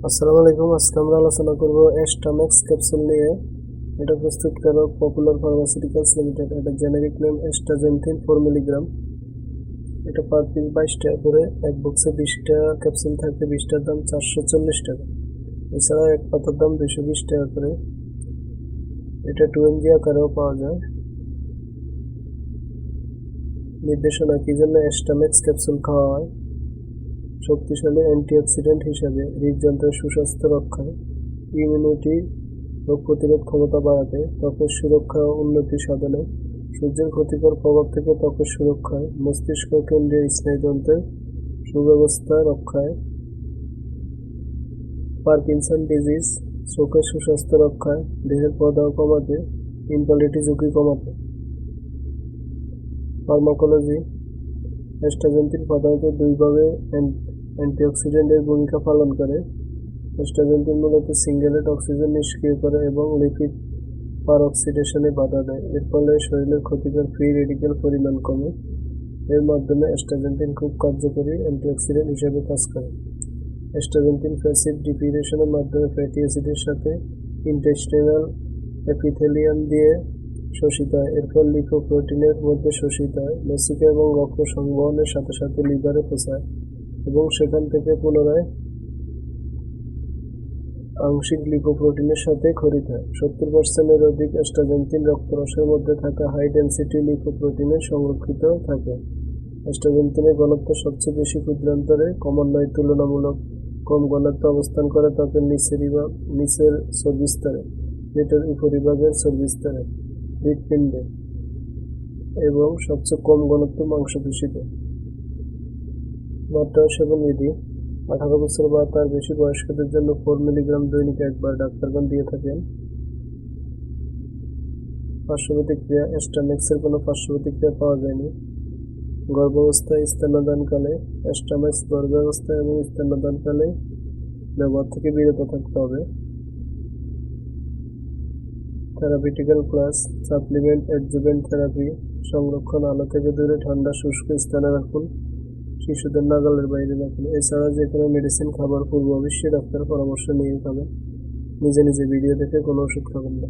আসসালামু আলাইকুম। আজকে আমরা আলোচনা করব অ্যাস্টামেক্স ক্যাপসুল নিয়ে। এটা প্রস্তুতকারক পপুলার ফার্মাসিউটিক্যালস লিমিটেড। এটা জেনেরিক নেম অ্যাস্টাজেন্থিন 4 মিলিগ্রাম। এটা পার পিস 22 টাকা করে। এক বক্সে 20টা ক্যাপসুল থাকে। 20টার দাম 440 টাকা। এছাড়া এক পাতার দাম 220 টাকা করে। এটা 2 mg আকারেও পাওয়া যায়। নির্দেশনা: কি জন্য অ্যাস্টামেক্স ক্যাপসুল খাওয়া হয়? শক্তিশালী অ্যান্টিঅক্সিডেন্ট হিসাবে, হৃদযন্ত্রের সুস্বাস্থ্য রক্ষায়, ইমিউনিটি রোগ প্রতিরোধ ক্ষমতা বাড়াতে, ত্বকের সুরক্ষা ও উন্নতি সাধনে, সূর্যের ক্ষতিকর প্রভাব থেকে ত্বকের সুরক্ষায়, মস্তিষ্ক কেন্দ্রীয় স্নায়ুতন্ত্রের সুব্যবস্থা রক্ষায়, পার্কিনসন ডিজিজ, চোখের সুস্বাস্থ্য রক্ষায়, দেহের প্রদাহ কমাতে, ইনফার্টিলিটি ঝুঁকি কমাতে। ফার্মাকোলজি: অ্যাস্টাজেন্থিন প্রধানত দুইভাবে অ্যান্টিঅক্সিডেন্টের ভূমিকা পালন করে। অ্যাস্টাজেন্থিন মূলত সিঙ্গেলেট অক্সিজেন নিষ্ক্রিয় করে এবং লিপিড পারঅক্সিডেশনে বাধা দেয়। এর ফলে শরীরের ক্ষতিকর ফ্রি রেডিক্যাল পরিমাণ কমে। এর মাধ্যমে অ্যাস্টাজেন্থিন খুব কার্যকরী অ্যান্টিঅক্সিডেন্ট হিসেবে কাজ করে। অ্যাস্টাজেন্থিন প্যাসিভ ডিফিউশনের মাধ্যমে ফ্যাটি অ্যাসিডের সাথে ইন্টেস্টিনাল এপিথেলিয়াম দিয়ে শোষিত হয়। এর ফলে লিপোপ্রোটিনের মধ্যে শোষিত হয়, লসিকা এবং রক্ত সংবহনের সাথে সাথে লিভারে পৌঁছায় এবং সেখান থেকে পুনরায় আংশিক লিপোপ্রোটিনের সাথে ক্ষরিত হয়। 70% অধিক অ্যাস্টাজেন্থিন রক্তরসের মধ্যে থাকা হাই ডেনসিটি লিপোপ্রোটিনে সংরক্ষিত থাকে। অ্যাস্টাজেন্থিনের ঘনত্ব সবচেয়ে বেশি ক্ষুদ্রান্তরে ক্রমান্বয়ে তুলনামূলক কম ঘনত্বে অবস্থান করে ত্বকের নিচের চর্বিস্তরে, পেটের উপরিভাগের চর্বিস্তরে, হৃৎপিণ্ডে এবং সবচেয়ে কম ঘনত্ব মাংসপেশিতে। মাত্রা ও সেবন বিধি: 18 বছর বা তার বেশি বয়স্কদের জন্য 4 মিলিগ্রাম দৈনিক একবার ডাক্তারগণ দিয়ে থাকেন। পার্শ্বপ্রতিক্রিয়া: অ্যাস্টামেক্সের কোনো পার্শ্বপ্রতিক্রিয়া পাওয়া যায়নি। গর্ভাবস্থায়, স্তন্যদানকালে। অ্যাস্টামেক্স গর্ভাবস্থায় এবং স্তন্যদানকালে ব্যবহার থেকে বিরত থাকতে হবে। থেরাপিউটিক্যাল ক্লাস: সাপ্লিমেন্ট, অ্যাডজুভেন্ট থেরাপি। সংরক্ষণ: আলো থেকে দূরে, ঠান্ডা শুষ্ক স্থানে রাখুন, শিশুদের নাগালের বাইরে রাখুন। এছাড়া যে কোনো মেডিসিন খাবার পূর্বে অবশ্যই ডাক্তারের পরামর্শ নিয়ে খাবেন। নিজে নিজে ভিডিও দেখে কোনো ওষুধ খাবেন না।